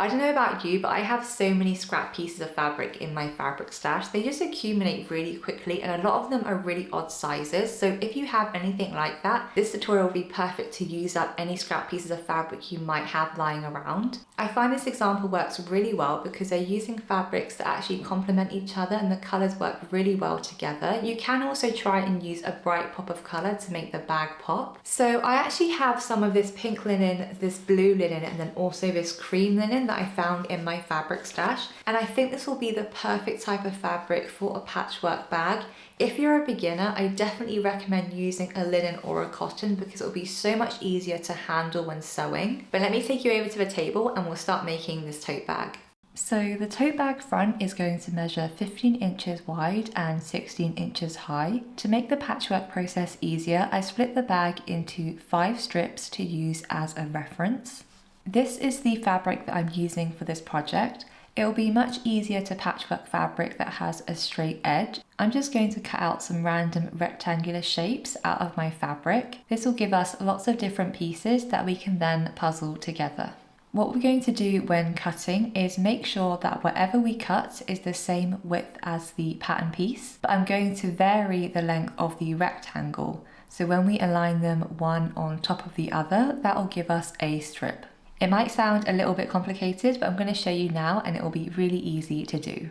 I don't know about you, but I have so many scrap pieces of fabric in my fabric stash. They just accumulate really quickly and a lot of them are really odd sizes. So if you have anything like that, this tutorial will be perfect to use up any scrap pieces of fabric you might have lying around. I find this example works really well because they're using fabrics that actually complement each other and the colors work really well together. You can also try and use a bright pop of color to make the bag pop. So I actually have some of this pink linen, this blue linen, and then also this cream linen that I found in my fabric stash. And I think this will be the perfect type of fabric for a patchwork bag. If you're a beginner, I definitely recommend using a linen or a cotton because it will be so much easier to handle when sewing. But let me take you over to the table and we'll start making this tote bag. So the tote bag front is going to measure 15 inches wide and 16 inches high. To make the patchwork process easier, I split the bag into 5 strips to use as a reference. This is the fabric that I'm using for this project. It will be much easier to patchwork fabric that has a straight edge. I'm just going to cut out some random rectangular shapes out of my fabric. This will give us lots of different pieces that we can then puzzle together. What we're going to do when cutting is make sure that whatever we cut is the same width as the pattern piece, but I'm going to vary the length of the rectangle. So when we align them one on top of the other, that will give us a strip. It might sound a little bit complicated, but I'm going to show you now and it will be really easy to do.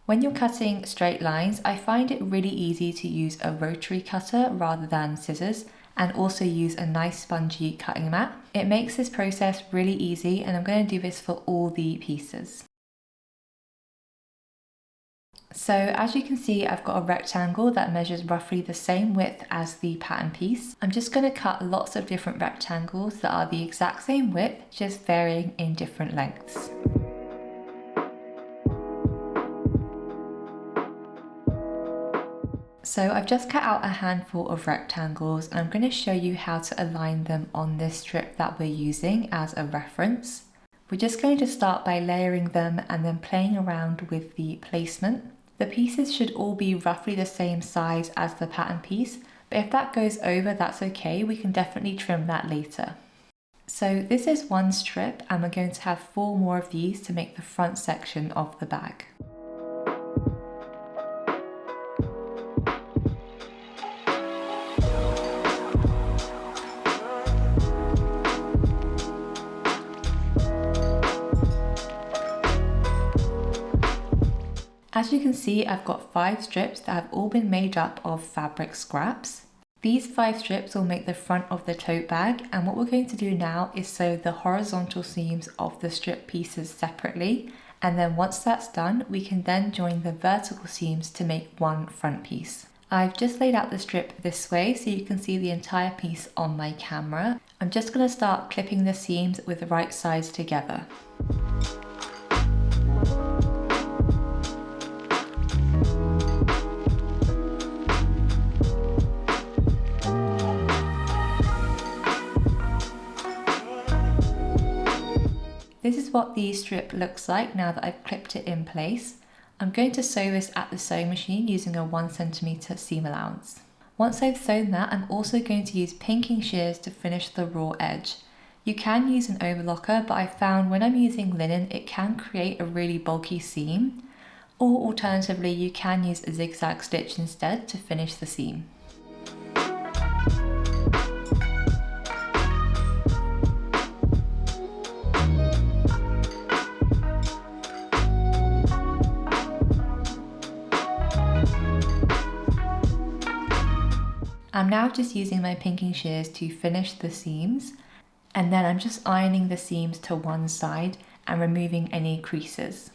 When you're cutting straight lines, I find it really easy to use a rotary cutter rather than scissors, and also use a nice spongy cutting mat. It makes this process really easy and I'm going to do this for all the pieces. So as you can see, I've got a rectangle that measures roughly the same width as the pattern piece. I'm just going to cut lots of different rectangles that are the exact same width, just varying in different lengths. So I've just cut out a handful of rectangles and I'm going to show you how to align them on this strip that we're using as a reference. We're just going to start by layering them and then playing around with the placement. The pieces should all be roughly the same size as the pattern piece, but if that goes over, that's okay. We can definitely trim that later. So this is one strip and we're going to have 4 more of these to make the front section of the bag. As you can see, I've got 5 strips that have all been made up of fabric scraps. These 5 strips will make the front of the tote bag, and what we're going to do now is sew the horizontal seams of the strip pieces separately, and then once that's done, we can then join the vertical seams to make one front piece. I've just laid out the strip this way so you can see the entire piece on my camera. I'm just going to start clipping the seams with the right sides together. This is what the strip looks like now that I've clipped it in place. I'm going to sew this at the sewing machine using a 1 cm seam allowance. Once I've sewn that, I'm also going to use pinking shears to finish the raw edge. You can use an overlocker, but I found when I'm using linen, it can create a really bulky seam. Or alternatively, you can use a zigzag stitch instead to finish the seam. I'm now just using my pinking shears to finish the seams, and then I'm just ironing the seams to one side and removing any creases.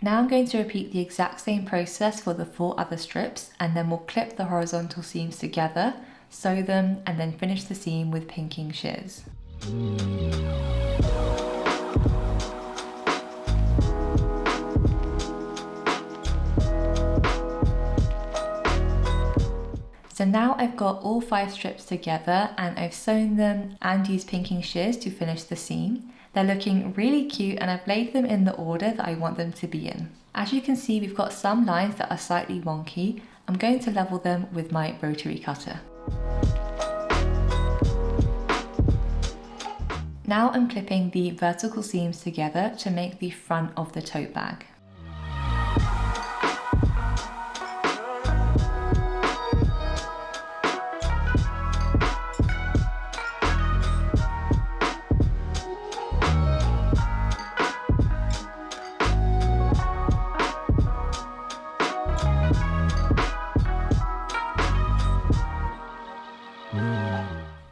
Now I'm going to repeat the exact same process for the 4 other strips, and then we'll clip the horizontal seams together, sew them, and then finish the seam with pinking shears. So now I've got all 5 strips together and I've sewn them and used pinking shears to finish the seam. They're looking really cute and I've laid them in the order that I want them to be in. As you can see, we've got some lines that are slightly wonky. I'm going to level them with my rotary cutter. Now I'm clipping the vertical seams together to make the front of the tote bag.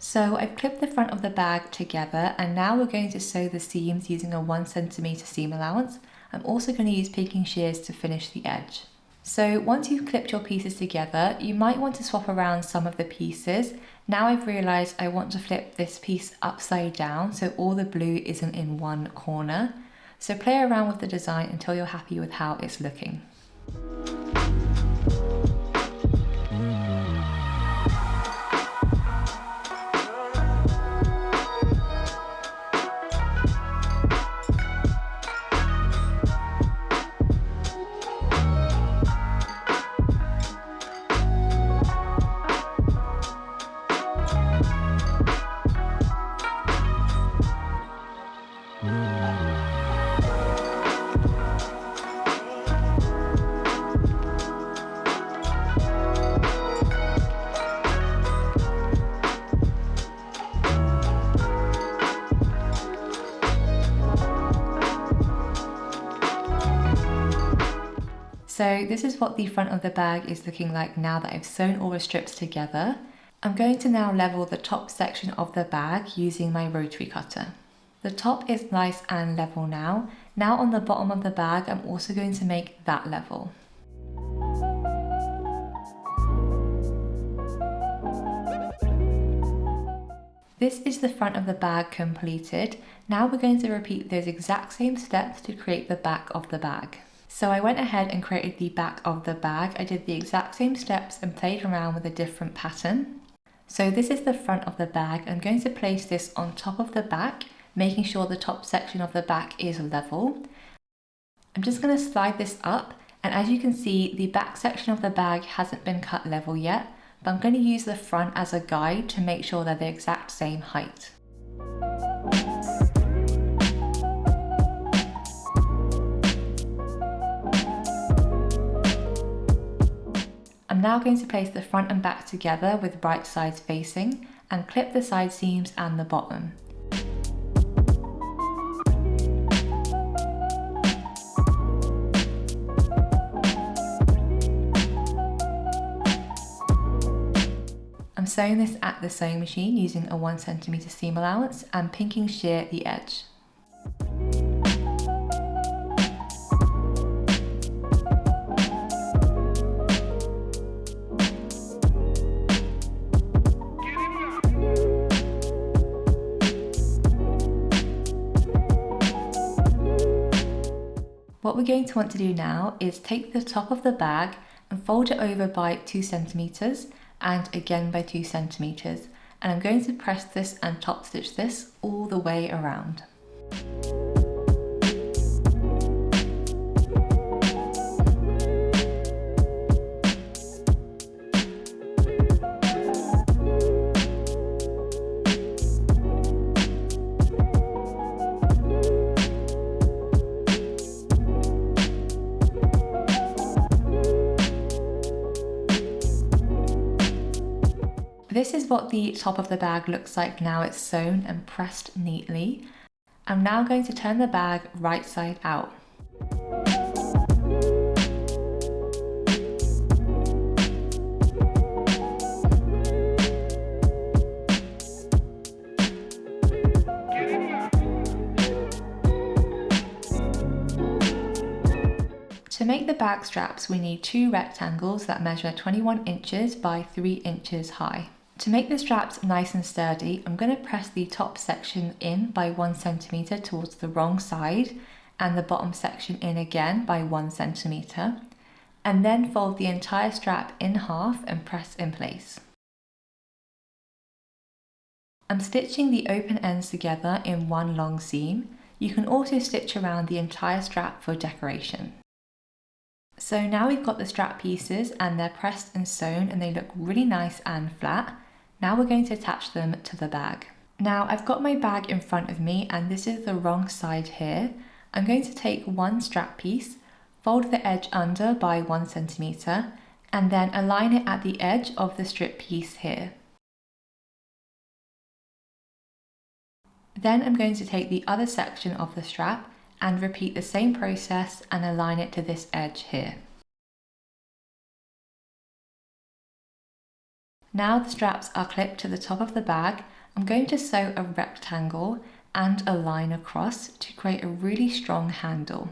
So I've clipped the front of the bag together, and now we're going to sew the seams using a 1 centimeter seam allowance. I'm also going to use pinking shears to finish the edge. So once you've clipped your pieces together, you might want to swap around some of the pieces. Now I've realized I want to flip this piece upside down so all the blue isn't in one corner. So play around with the design until you're happy with how it's looking. So this is what the front of the bag is looking like now that I've sewn all the strips together. I'm going to now level the top section of the bag using my rotary cutter. The top is nice and level now. Now on the bottom of the bag, I'm also going to make that level. This is the front of the bag completed. Now we're going to repeat those exact same steps to create the back of the bag. So I went ahead and created the back of the bag. I did the exact same steps and played around with a different pattern. So this is the front of the bag. I'm going to place this on top of the back, making sure the top section of the back is level. I'm just going to slide this up, and as you can see, the back section of the bag hasn't been cut level yet, but I'm going to use the front as a guide to make sure they're the exact same height. I'm now going to place the front and back together with right sides facing and clip the side seams and the bottom. I'm sewing this at the sewing machine using a 1 centimeter seam allowance and pinking shear the edge. What we're going to want to do now is take the top of the bag and fold it over by 2 centimeters and again by 2 centimeters. And I'm going to press this and top stitch this all the way around. This is what the top of the bag looks like now it's sewn and pressed neatly. I'm now going to turn the bag right side out. To make the bag straps, we need 2 rectangles that measure 21 inches by 3 inches high. To make the straps nice and sturdy, I'm going to press the top section in by 1 centimeter towards the wrong side and the bottom section in again by 1 centimeter, and then fold the entire strap in half and press in place. I'm stitching the open ends together in one long seam. You can also stitch around the entire strap for decoration. So now we've got the strap pieces and they're pressed and sewn and they look really nice and flat. Now we're going to attach them to the bag. Now I've got my bag in front of me and this is the wrong side here. I'm going to take one strap piece, fold the edge under by 1 centimeter, and then align it at the edge of the strip piece here. Then I'm going to take the other section of the strap and repeat the same process and align it to this edge here. Now the straps are clipped to the top of the bag, I'm going to sew a rectangle and a line across to create a really strong handle.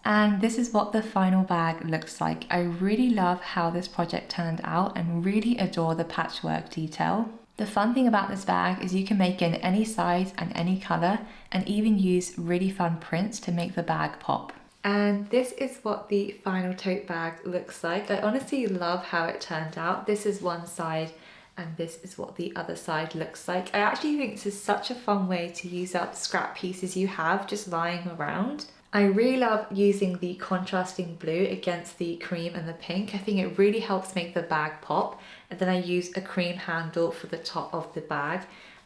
And this is what the final bag looks like. I really love how this project turned out and really adore the patchwork detail. The fun thing about this bag is you can make it in any size and any color and even use really fun prints to make the bag pop. And this is what the final tote bag looks like. I honestly love how it turned out. This is one side and this is what the other side looks like. I actually think this is such a fun way to use up scrap pieces you have just lying around. I really love using the contrasting blue against the cream and the pink. I think it really helps make the bag pop. And then I use a cream handle for the top of the bag.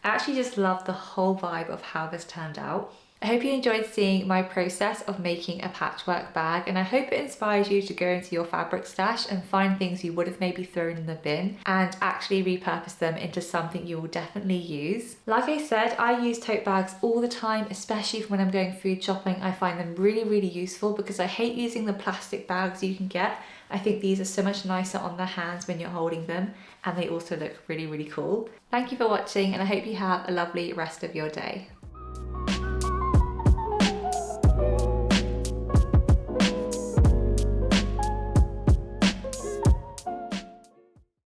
I actually just love the whole vibe of how this turned out. I hope you enjoyed seeing my process of making a patchwork bag, and I hope it inspires you to go into your fabric stash and find things you would have maybe thrown in the bin and actually repurpose them into something you will definitely use. Like I said, I use tote bags all the time, especially when I'm going food shopping. I find them really useful because I hate using the plastic bags you can get. I think these are so much nicer on the hands when you're holding them, and they also look really cool. Thank you for watching, and I hope you have a lovely rest of your day.